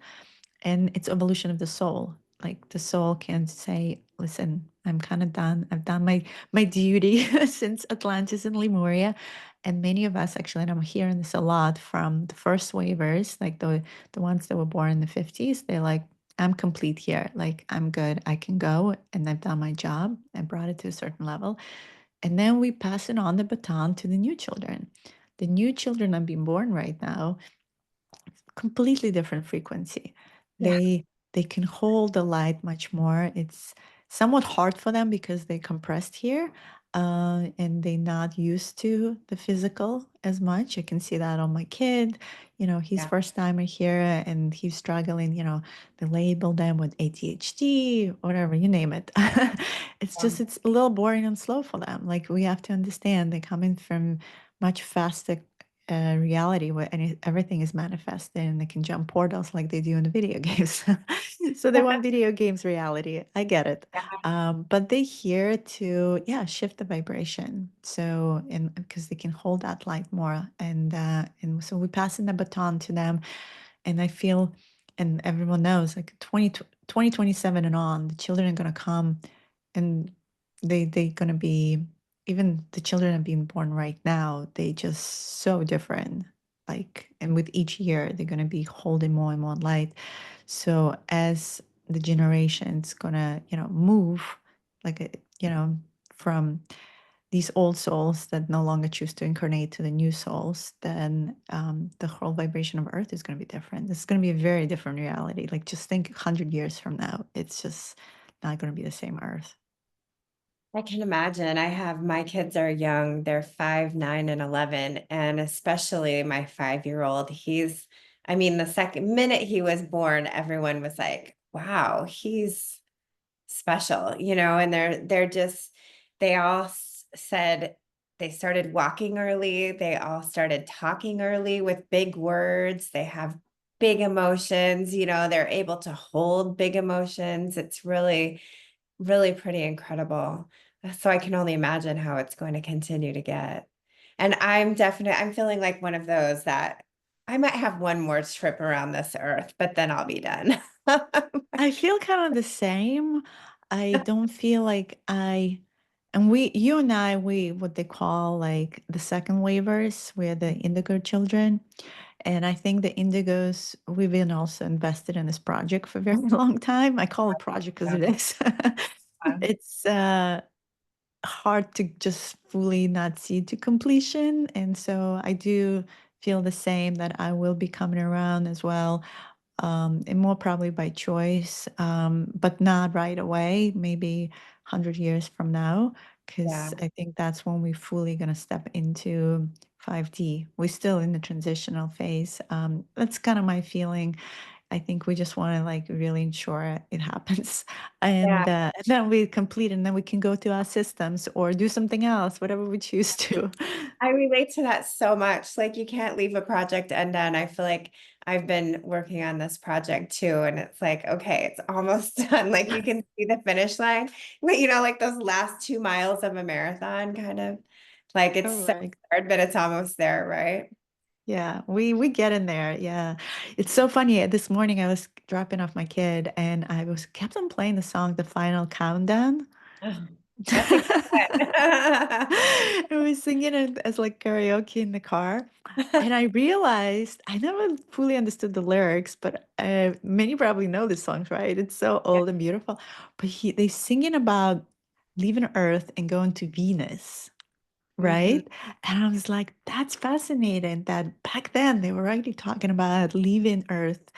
And it's evolution of the soul. Like the soul can say, listen, I'm kind of done. I've done my duty since Atlantis and Lemuria. And many of us actually, and I'm hearing this a lot from the first waivers, like the ones that were born in the 50s, they're like, I'm complete here. Like I'm good. I can go and I've done my job. I brought it to a certain level. And then we pass it on the baton to the new children. The new children are being born right now, completely different frequency. Yeah. They can hold the light much more. It's somewhat hard for them because they compressed here, and they're not used to the physical as much. I can see that on my kid. He's Yeah. first timer here and he's struggling. They label them with ADHD, whatever, you name it. It's a little boring and slow for them. Like we have to understand they come in from much faster reality where everything is manifested and they can jump portals like they do in the video games. So they want video games reality. I get it. But they here to, yeah, shift the vibration. So, and because they can hold that light more. And so we pass in the baton to them. And I feel, and everyone knows, like 2027 and on, the children are going to come and they're going to be, even the children are being born right now, they just so different. Like, and with each year, they're going to be holding more and more light. So as the generations going to, move, like, from these old souls that no longer choose to incarnate to the new souls, then the whole vibration of Earth is going to be different. It's going to be a very different reality. Like, just think 100 years from now, it's just not going to be the same Earth. I can imagine. I have my kids are young. They're 5, 9, and 11. And especially my 5-year-old. I mean, the second minute he was born, everyone was like, wow, he's special, and they all said they started walking early. They all started talking early with big words. They have big emotions, they're able to hold big emotions. It's really, really pretty incredible. So I can only imagine how it's going to continue to get. And I'm feeling like one of those that I might have one more trip around this earth, but then I'll be done. I feel kind of the same. I don't feel like and you and I, what they call like the second waivers, we're the indigo children. And I think the indigos, we've been also invested in this project for a very long time. I call it project because it is. It's hard to just fully not see to completion. And so I do feel the same that I will be coming around as well, and more probably by choice, but not right away, maybe 100 years from now, Yeah. because I think that's when we're fully going to step into 5D. We're still in the transitional phase. That's kind of my feeling. I think we just want to like really ensure it happens, Yeah. and then we complete, and then we can go to our systems or do something else, whatever we choose to. I relate to that so much. Like you can't leave a project undone. I feel like I've been working on this project too, and it's like, okay, it's almost done. Like you can see the finish line, but like those last 2 miles of a marathon, kind of like it's so Correct. hard, but it's almost there, right? Yeah, we get in there. Yeah. It's so funny. This morning I was dropping off my kid and I was kept on playing the song The Final Countdown. Oh, that's a good one. I was singing it as like karaoke in the car. And I realized I never fully understood the lyrics, but many probably know the songs, right? It's so Yeah. old and beautiful. But they singing about leaving Earth and going to Venus. Mhm. Right? And I was like, that's fascinating that back then they were already talking about leaving Earth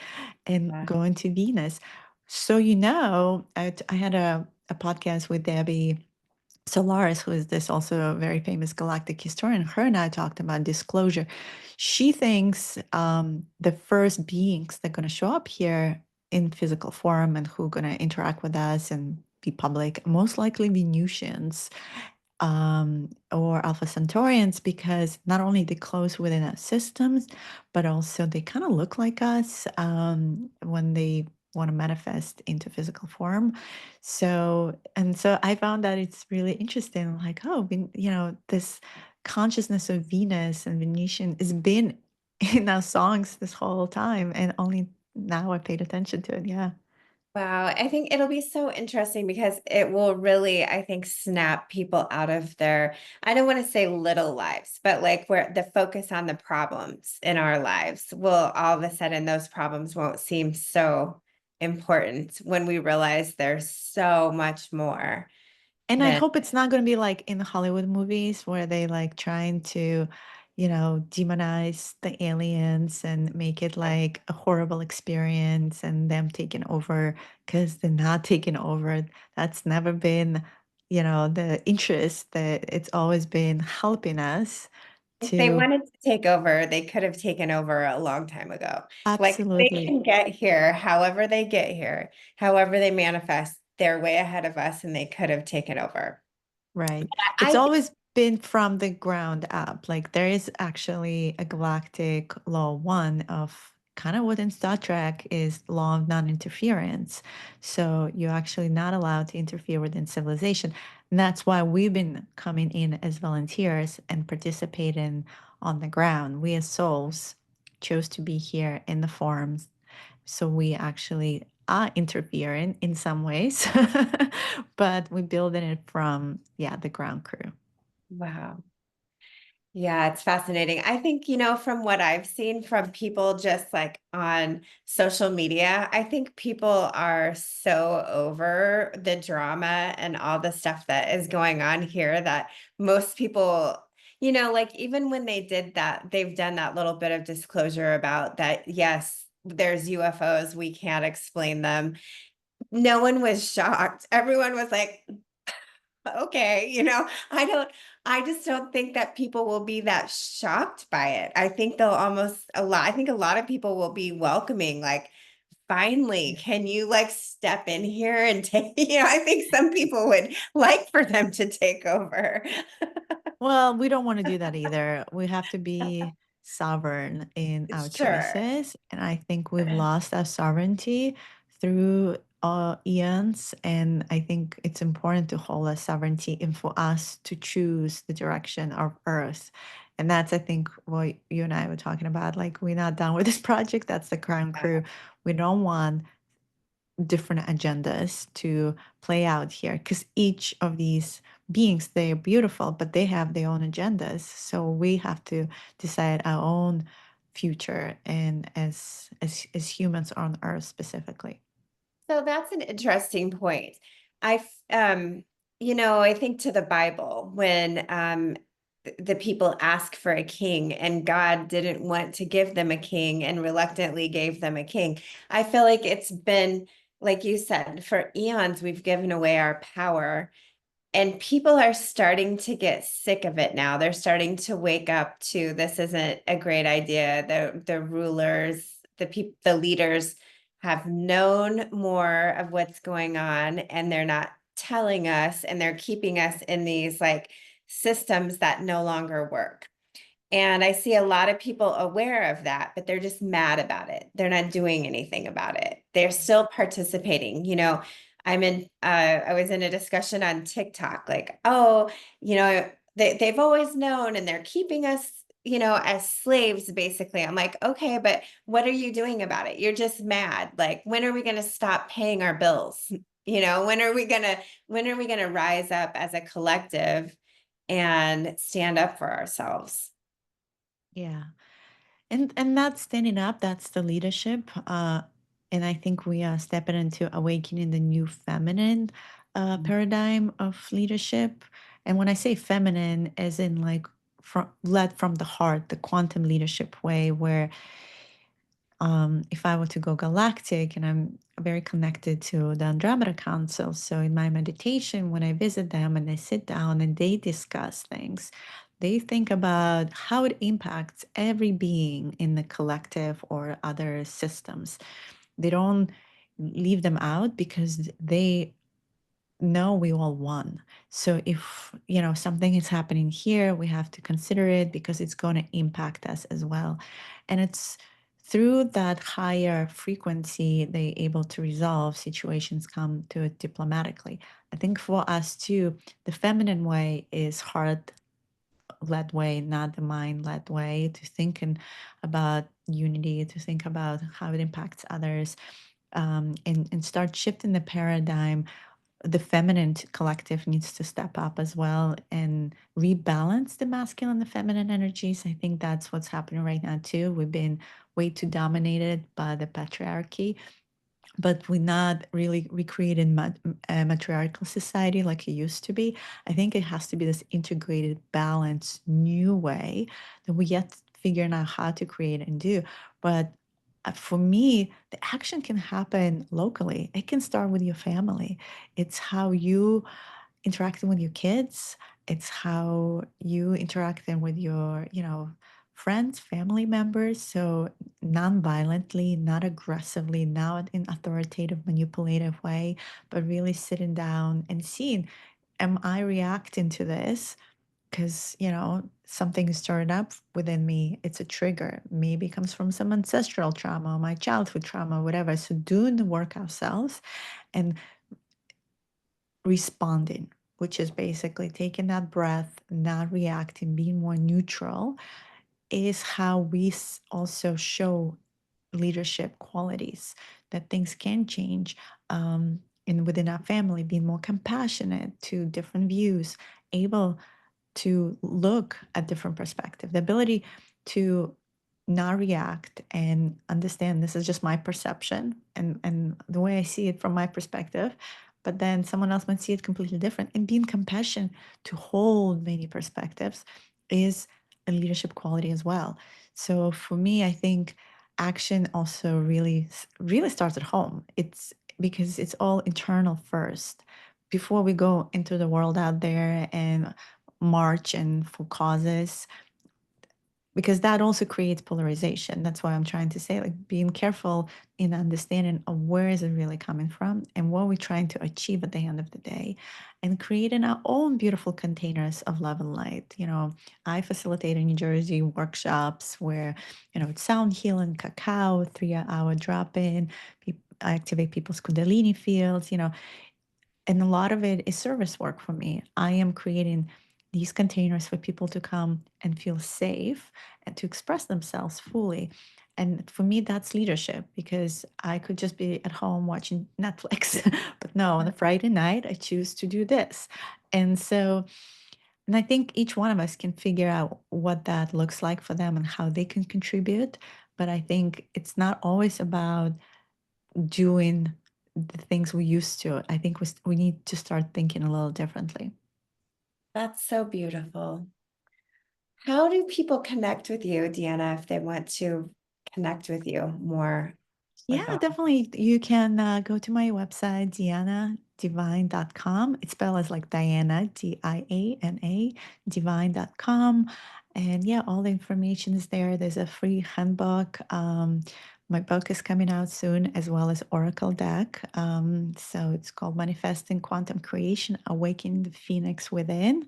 and Yeah. going to Venus. So, I had a podcast with Debbie Solaris, who is this also a very famous galactic historian. Her and I talked about disclosure. She thinks the first beings that are going to show up here in physical form and who are going to interact with us and be public, most likely Venusians, or Alpha Centaurians, because not only they close within our systems, but also they kind of look like us when they want to manifest into physical form. So I found that it's really interesting. Like, oh, this consciousness of Venus and Venetian has been in our songs this whole time, and only now I paid attention to it. Yeah. Wow, I think it'll be so interesting because it will really, I think, snap people out of their, I don't want to say little lives, but like where the focus on the problems in our lives will all of a sudden, those problems won't seem so important when we realize there's so much more And I than hope it's not gonna be like in Hollywood movies where they like trying to, demonize the aliens and make it like a horrible experience and them taking over because they're not taking over. That's never been, the interest that it's always been helping us if they to wanted to take over, they could have taken over a long time ago. Like they absolutely can get here, however they get here, however they manifest, they're way ahead of us and they could have taken over. right. It's I think, always been from the ground up. Like there is actually a galactic law one of kind of what in Star Trek is law of non-interference. So you're actually not allowed to interfere within civilization. And that's why we've been coming in as volunteers and participating on the ground. We as souls chose to be here in the forms, so we actually are interfering in some ways, but we're building it from, yeah, the ground crew. wow. Yeah, it's fascinating. I think, from what I've seen from people just like on social media, I think people are so over the drama and all the stuff that is going on here that most people, like even when they did that, they've done that little bit of disclosure about that, yes, there's UFOs, we can't explain them. No one was shocked. Everyone was like, okay, I just don't think that people will be that shocked by it. I think they'll almost a lot, I think a lot of people will be welcoming, like, finally, can you like step in here and take, I think some people would like for them to take over. Well, we don't want to do that either. We have to be sovereign in our Sure. choices. And I think we've lost our sovereignty through eons. And I think it's important to hold our sovereignty and for us to choose the direction of Earth. And that's, I think, what you and I were talking about. Like, we're not done with this project. That's the crown crew. We don't want different agendas to play out here because each of these beings, they're beautiful, but they have their own agendas, so we have to decide our own future and as humans on earth specifically. So that's an interesting point. I, I think to the Bible when the people ask for a king and God didn't want to give them a king and reluctantly gave them a king. I feel like it's been, like you said, for eons, we've given away our power and people are starting to get sick of it now. They're starting to wake up to this isn't a great idea. The rulers, the leaders have known more of what's going on and they're not telling us and they're keeping us in these like systems that no longer work. And I see a lot of people aware of that, but they're just mad about it. They're not doing anything about it. They're still participating. I was in a discussion on TikTok, like, oh, they've always known and they're keeping us, as slaves, basically. I'm like, okay, but what are you doing about it? You're just mad. Like, when are we going to stop paying our bills? When are we gonna rise up as a collective and stand up for ourselves? Yeah. And that's standing up, that's the leadership. And I think we are stepping into awakening the new feminine paradigm of leadership. And when I say feminine, as in like led from the heart, the quantum leadership way, where if I were to go galactic, and I'm very connected to the Andromeda Council. So in my meditation, when I visit them and they sit down and they discuss things, they think about how it impacts every being in the collective or other systems. They don't leave them out because they no, we all won. So if, something is happening here, we have to consider it because it's going to impact us as well. And it's through that higher frequency they able to resolve situations, come to it diplomatically. I think for us too, the feminine way is heart led way, not the mind led way, to think about unity, to think about how it impacts others. and start shifting the paradigm. The feminine collective needs to step up as well and rebalance the masculine and the feminine energies. I think that's what's happening right now too. We've been way too dominated by the patriarchy, but we're not really recreating a matriarchal society like it used to be. I think it has to be this integrated, balanced, new way that we yet figuring out how to create and do. But for me, the action can happen locally. It can start with your family. It's how you interacting with your kids. It's how you interacting with your, friends, family members. So non-violently, not aggressively, not in authoritative, manipulative way, but really sitting down and seeing, am I reacting to this? Because, something is stirred up within me. It's a trigger. Maybe it comes from some ancestral trauma, my childhood trauma, whatever. So doing the work ourselves and responding, which is basically taking that breath, not reacting, being more neutral, is how we also show leadership qualities that things can change. And within our family, being more compassionate to different views, able to look at different perspective, the ability to not react and understand this is just my perception and the way I see it from my perspective, but then someone else might see it completely different. And being compassion to hold many perspectives is a leadership quality as well. So for me, I think action also really starts at home. It's because it's all internal first before we go into the world out there and march and for causes, because that also creates polarization. That's why I'm trying to say, like, being careful in understanding of where is it really coming from and what we're trying to achieve at the end of the day, and creating our own beautiful containers of love and light. I facilitate in New Jersey workshops where, it's sound healing, cacao, 3-hour drop-in. I activate people's kundalini fields, and a lot of it is service work for me. I am creating these containers for people to come and feel safe and to express themselves fully. And for me, that's leadership, because I could just be at home watching Netflix. But no, on a Friday night, I choose to do this. And so, and I think each one of us can figure out what that looks like for them and how they can contribute. But I think it's not always about doing the things we used to. I think we need to start thinking a little differently. That's so beautiful. How do people connect with you, Deanna, if they want to connect with you more Yeah, with all? definitely. You can go to my website, dianadivine.com. It's spelled as like Diana, Diana, divine.com. And yeah, all the information is there. There's a free handbook. My book is coming out soon, as well as Oracle deck. So it's called Manifesting Quantum Creation, Awakening the Phoenix Within,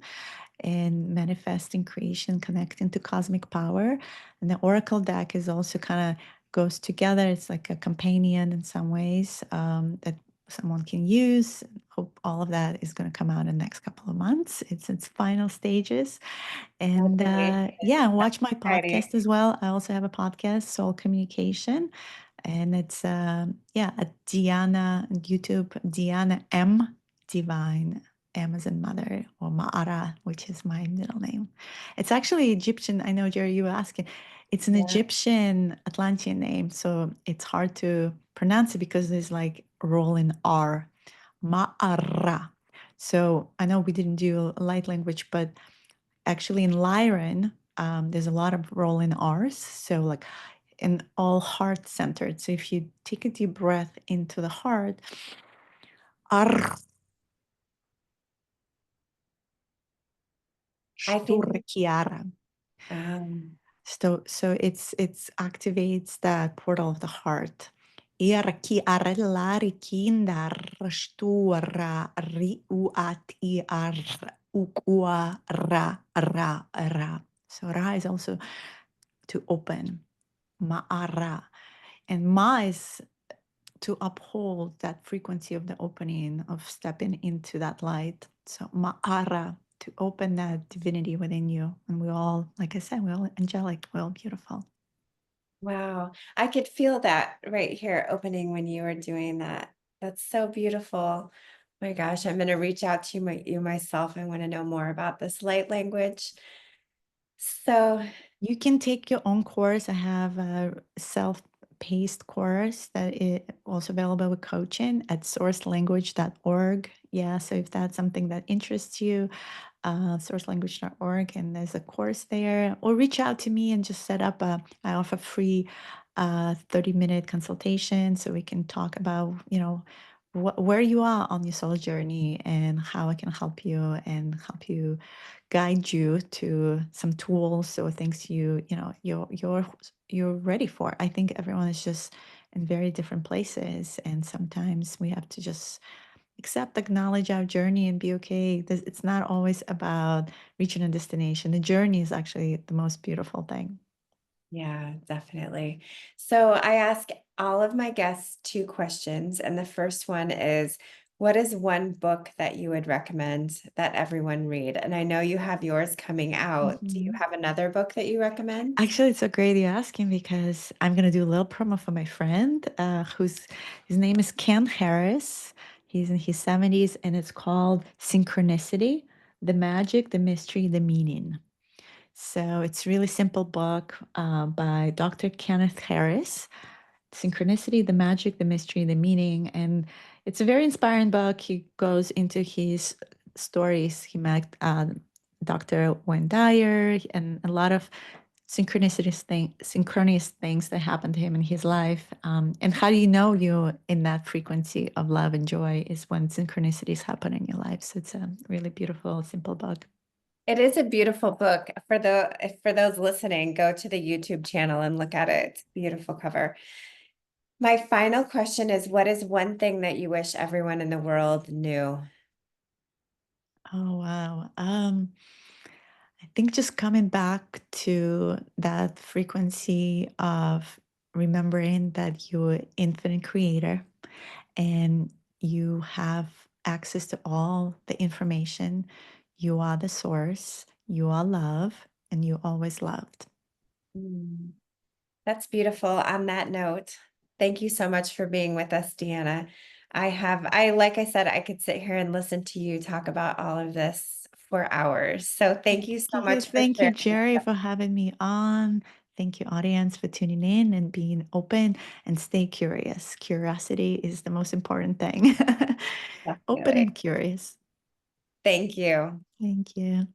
and manifesting creation, connecting to cosmic power. And the Oracle deck is also kind of goes together. It's like a companion in some ways, that someone can use. Hope all of that is going to come out in the next couple of months. It's its final stages. I'll And be waiting. yeah, That's watch my exciting. podcast as well. I also have a podcast, Soul Communication. And it's, yeah, at Diana, YouTube, Diana M. Divine, M as in mother, or Ma'ara, which is my middle name. It's actually Egyptian. I know, Jerry, you were asking. It's an Yeah. Egyptian Atlantean name. So it's hard to pronounce it because there's like rolling R. Ma'ara. So I know we didn't do light language, but actually in Lyran, there's a lot of rolling R's. So like, and all heart centered. So if you take a deep breath into the heart, ar, I think shturkiara. um, So it's activates that portal of the heart. Irki arellari kindar stura riuat ir ukua ra. So ra is also to open. Ma'ara. And ma is to uphold that frequency of the opening, of stepping into that light. So ma'ara, to open that divinity within you. And we all, like I said, we're all angelic, we're all beautiful. Wow. I could feel that right here opening when you were doing that. That's so beautiful. My gosh, I'm going to reach out to you myself. I want to know more about this light language. So, You can take your own course. I have a self-paced course that is also available with coaching at sourcelanguage.org. Yeah, so if that's something that interests you, sourcelanguage.org, and there's a course there, or reach out to me and just set up I offer free 30-minute consultation so we can talk about, where you are on your soul journey and how I can help you and help you guide you to some tools or things you're ready for. I think everyone is just in very different places, and sometimes we have to just accept, acknowledge our journey and be okay. It's not always about reaching a destination. The journey is actually the most beautiful thing. yeah, definitely. So, I ask all of my guests two questions. And the first one is, what is one book that you would recommend that everyone read? And I know you have yours coming out. Do you Mhm. have another book that you recommend? Actually, it's so great you're asking because I'm gonna do a little promo for my friend, who's his name is Ken Harris. He's in his 70s, and it's called Synchronicity: The Magic, the Mystery, the Meaning. So it's really simple book by Dr. Kenneth Harris. Synchronicity, the magic, the mystery, the meaning. And it's a very inspiring book. He goes into his stories. He met Dr. Wayne Dyer and a lot of synchronous things that happened to him in his life. And how do you know you're in that frequency of love and joy is when synchronicities happen in your life. So it's a really beautiful, simple book. It is a beautiful book. For those listening, go to the YouTube channel and look at it. It's a beautiful cover. My final question is, what is one thing that you wish everyone in the world knew? Oh, wow. I think just coming back to that frequency of remembering that you're infinite creator and you have access to all the information. You are the source, you are love, and you always loved. Mm, that's beautiful. On that note, thank you so much for being with us, Deanna. Like I said, I could sit here and listen to you talk about all of this for hours. So thank you so much for Thank you, sharing. Jerry, for having me on. Thank you, audience, for tuning in and being open and stay curious. Curiosity is the most important thing. Open Definitely. and curious. Thank you. Thank you.